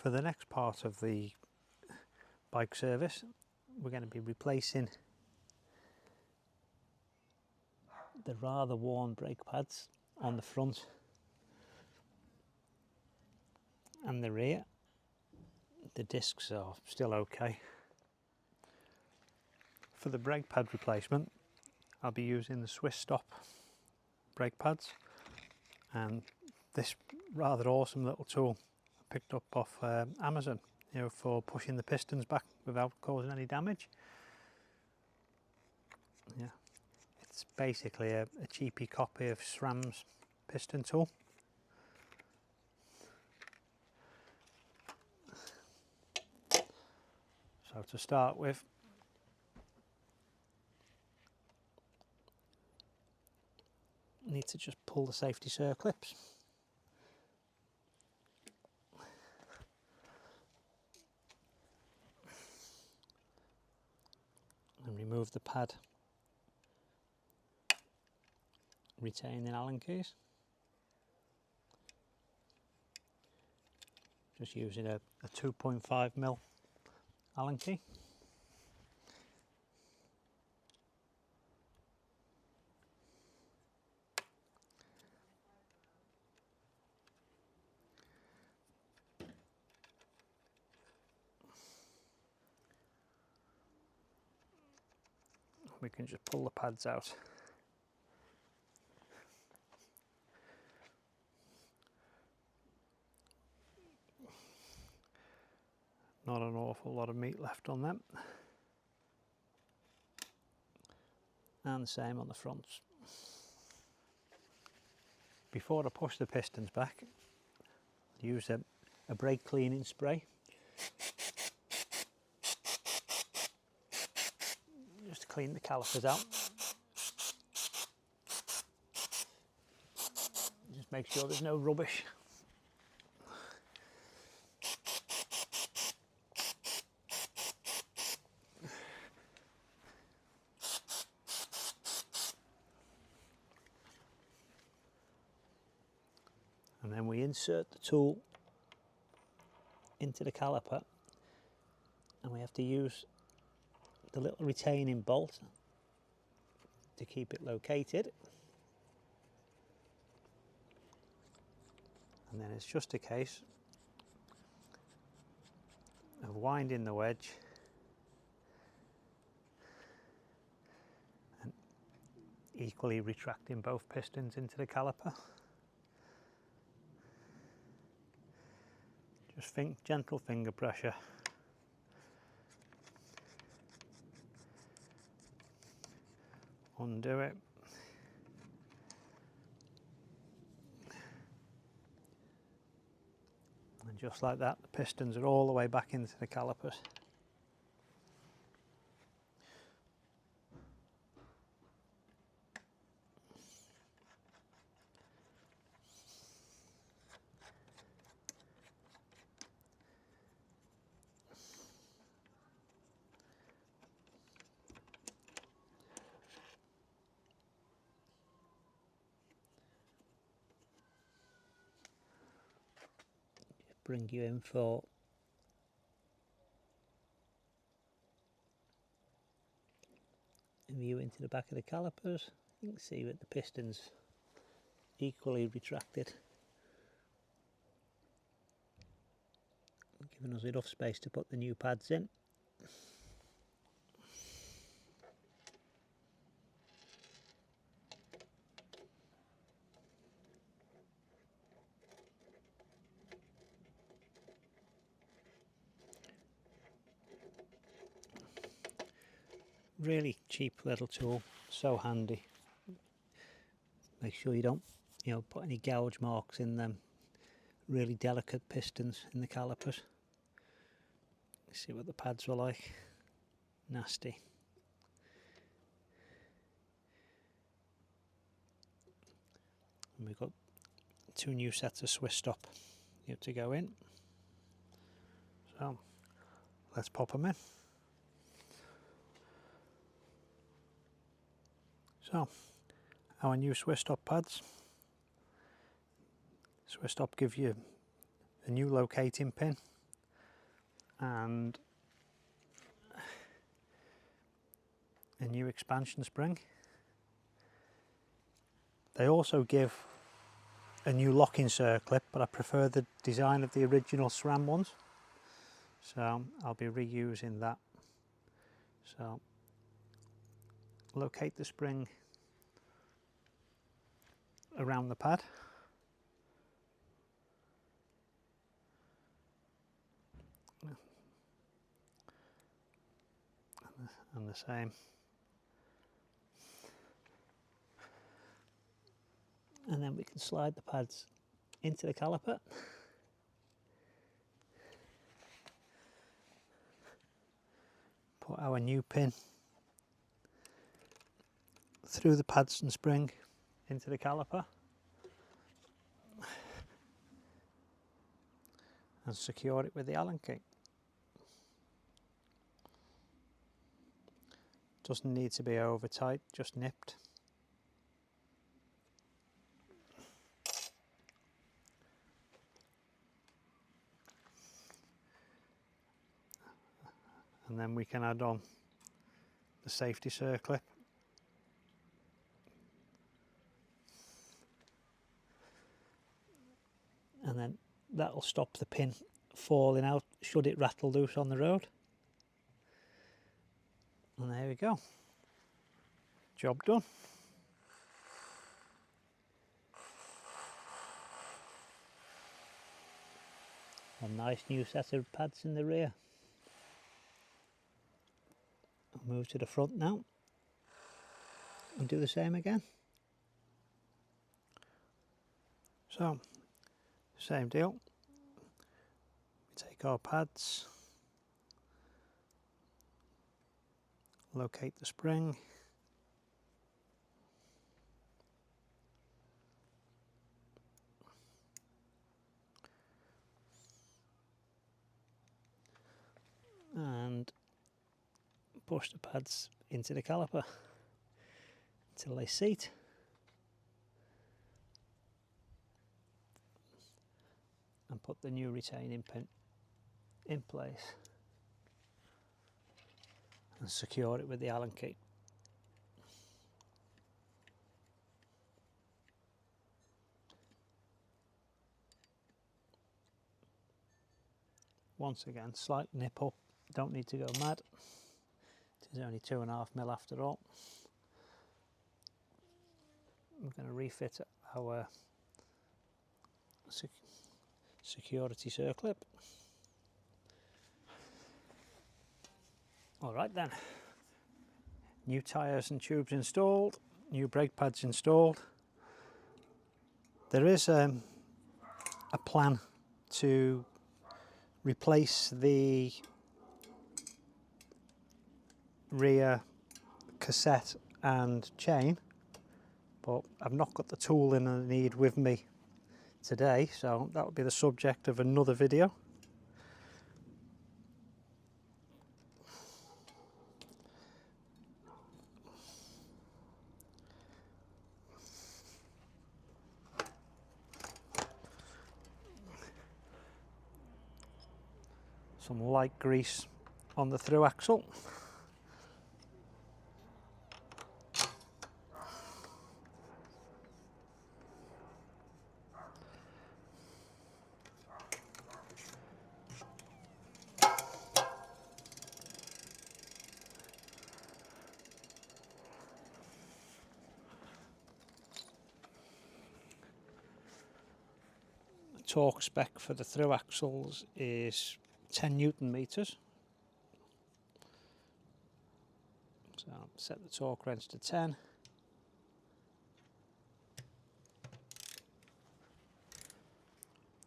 For the next part of the bike service, we're going to be replacing the rather worn brake pads on the front and the rear. The discs are still okay. For the brake pad replacement, I'll be using the Swiss Stop brake pads and this rather awesome little tool I picked up off Amazon, you know, for pushing the pistons back without causing any damage. Yeah, it's basically a cheapy copy of SRAM's piston tool. So to start with, need to just pull the safety circlips. And remove the pad retaining Allen keys. Just using a 2.5mm Allen key. We can just pull the pads out. Not an awful lot of meat left on them. And the same on the fronts. Before I push the pistons back, I'll use a brake cleaning spray. Just to clean the calipers out. Just make sure there's no rubbish. And then we insert the tool into the caliper and we have to use the little retaining bolt to keep it located. And then it's just a case of winding the wedge and equally retracting both pistons into the caliper. Just gentle finger pressure. Undo it. And just like that, the pistons are all the way back into the calipers. Bring you in for a view into the back of the calipers. You can see that the pistons equally retracted, giving us enough space to put the new pads in. Really cheap little tool, so handy. Make sure you don't, put any gouge marks in them really delicate pistons in the calipers. See what the pads were like. Nasty. And we've got 2 new sets of Swiss Stop to go in. So let's pop them in. So, our new Swiss Stop pads. Swiss Stop give you a new locating pin and a new expansion spring. They also give a new locking circlip, but I prefer the design of the original SRAM ones, so I'll be reusing that. So locate the spring around the pad, and the same, and then we can slide the pads into the caliper. Put our new pin through the pads and spring into the caliper and secure it with the Allen key. Doesn't need to be over tight, just nipped. And then we can add on the safety circlip. And then that'll stop the pin falling out should it rattle loose on the road. And there we go. Job done. A nice new set of pads in the rear. I'll move to the front now and do the same again. So, same deal. We take our pads, locate the spring, and push the pads into the caliper until they seat. And put the new retaining pin in place and secure it with the Allen key. Once again, slight nip up, don't need to go mad. It is only 2.5mm after all. We're going to refit our security circlip. Alright then, new tyres and tubes installed, new brake pads installed. There is a plan to replace the rear cassette and chain, but I've not got the tooling I need with me today, so that will be the subject of another video. Some light grease on the through axle. Torque spec for the through axles is 10 Newton meters. So set the torque wrench to 10.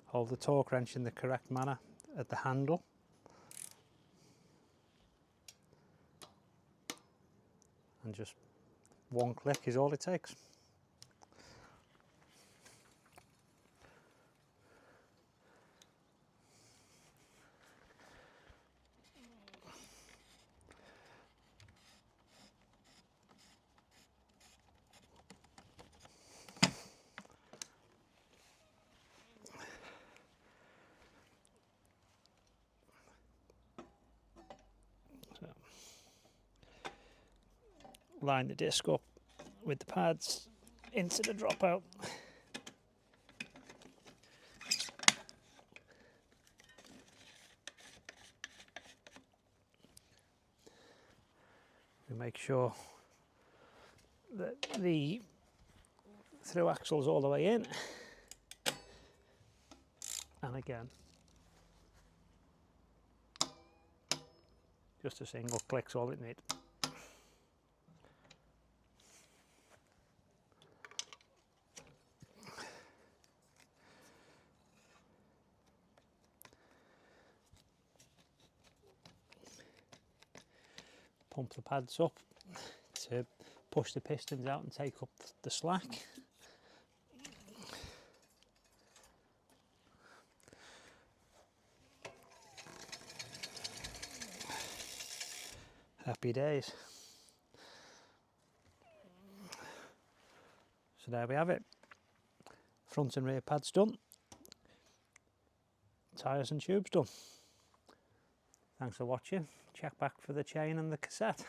Hold the torque wrench in the correct manner at the handle. And just one click is all it takes. line the disc up with the pads into the dropout. We make sure that the through axle's all the way in, and again just a single click's all it needs. Pump the pads up to push the pistons out and take up the slack. Happy days. So there we have it. Front and rear pads done. Tyres and tubes done. Thanks for watching. Check back for the chain and the cassette.